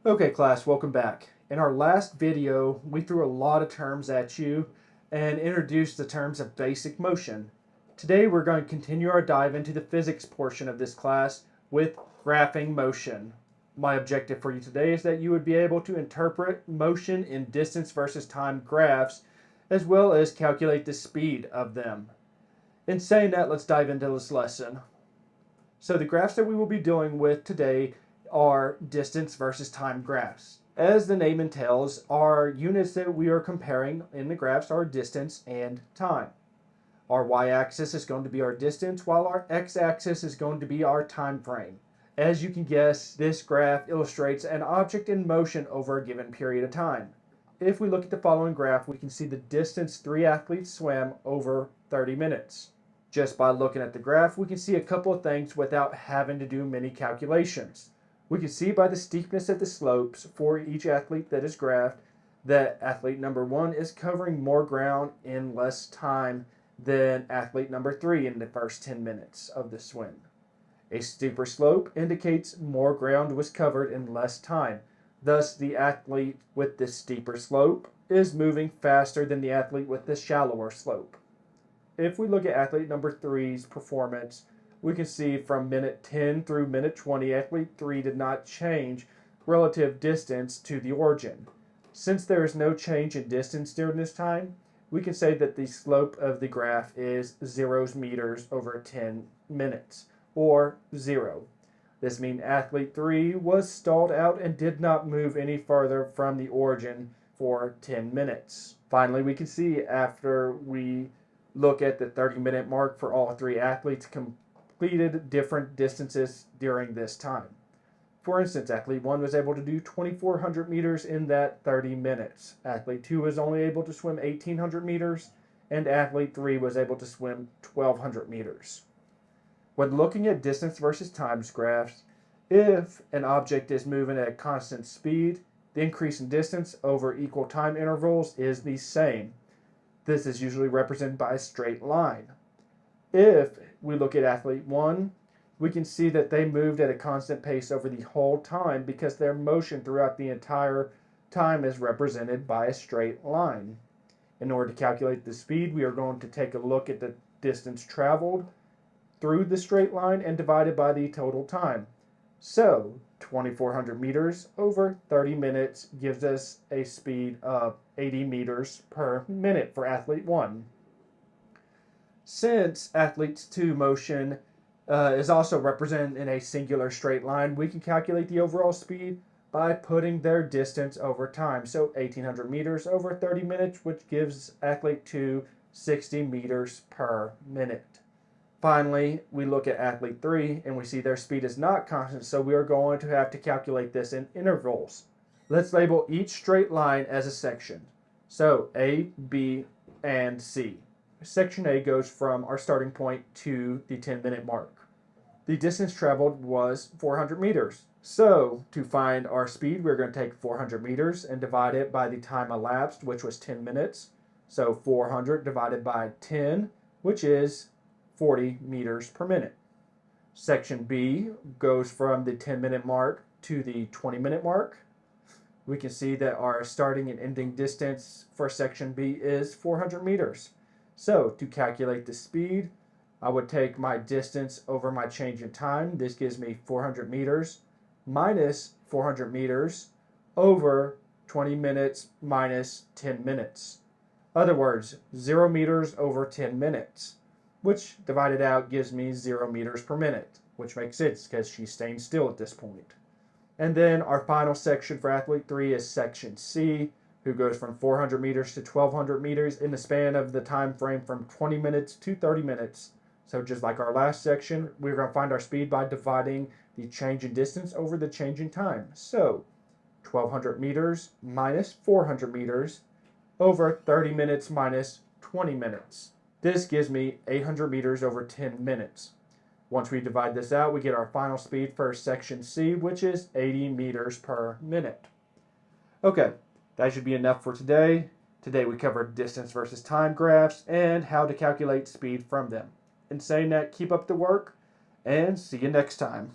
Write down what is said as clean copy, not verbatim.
Okay, class, welcome back. In our last video, we threw a lot of terms at you and introduced the terms of basic motion. Today, we're going to continue our dive into the physics portion of this class with graphing motion. My objective for you today is that you would be able to interpret motion in distance versus time graphs, as well as calculate the speed of them. In saying that, let's dive into this lesson. So the graphs that we will be dealing with today are distance versus time graphs. As the name entails, our units that we are comparing in the graphs are distance and time. Our y-axis is going to be our distance, while our x-axis is going to be our time frame. As you can guess, this graph illustrates an object in motion over a given period of time. If we look at the following graph, we can see the distance 3 athletes swam over 30 minutes. Just by looking at the graph, we can see a couple of things without having to do many calculations. We can see by the steepness of the slopes for each athlete that is graphed that athlete number 1 is covering more ground in less time than athlete number 3 in the first 10 minutes of the swim. A steeper slope indicates more ground was covered in less time. Thus, the athlete with the steeper slope is moving faster than the athlete with the shallower slope. If we look at athlete number 3's performance, we can see from minute 10 through minute 20, athlete 3 did not change relative distance to the origin. Since there is no change in distance during this time, we can say that the slope of the graph is 0 meters over 10 minutes, or 0. This means athlete 3 was stalled out and did not move any further from the origin for 10 minutes. Finally, we can see after we look at the 30-minute mark for all 3 athletes completed different distances during this time. For instance, athlete 1 was able to do 2,400 meters in that 30 minutes. Athlete 2 was only able to swim 1,800 meters, and athlete 3 was able to swim 1,200 meters. When looking at distance versus times graphs, if an object is moving at a constant speed, the increase in distance over equal time intervals is the same. This is usually represented by a straight line. If we look at athlete 1, we can see that they moved at a constant pace over the whole time because their motion throughout the entire time is represented by a straight line. In order to calculate the speed, we are going to take a look at the distance traveled through the straight line and divide it by the total time. So 2,400 meters over 30 minutes gives us a speed of 80 meters per minute for athlete 1. Since athlete 2 motion is also represented in a singular straight line, we can calculate the overall speed by putting their distance over time. So 1,800 meters over 30 minutes, which gives athlete 2 60 meters per minute. Finally, we look at athlete 3 and we see their speed is not constant, so we are going to have to calculate this in intervals. Let's label each straight line as a section. So A, B, and C. Section A goes from our starting point to the 10-minute mark. The distance traveled was 400 meters. So to find our speed, we're going to take 400 meters and divide it by the time elapsed, which was 10 minutes. So 400 divided by 10, which is 40 meters per minute. Section B goes from the 10-minute mark to the 20-minute mark. We can see that our starting and ending distance for section B is 400 meters. So to calculate the speed, I would take my distance over my change in time. This gives me 400 meters minus 400 meters over 20 minutes minus 10 minutes. Other words, 0 meters over 10 minutes, which divided out gives me 0 meters per minute, which makes sense because she's staying still at this point. And then our final section for athlete 3 is section C, who goes from 400 meters to 1,200 meters in the span of the time frame from 20 minutes to 30 minutes. So just like our last section, we're going to find our speed by dividing the change in distance over the change in time. So 1,200 meters minus 400 meters over 30 minutes minus 20 minutes. This gives me 800 meters over 10 minutes. Once we divide this out, we get our final speed for section C, which is 80 meters per minute. Okay, that should be enough for today. Today we covered distance versus time graphs and how to calculate speed from them. In saying that, keep up the work and see you next time.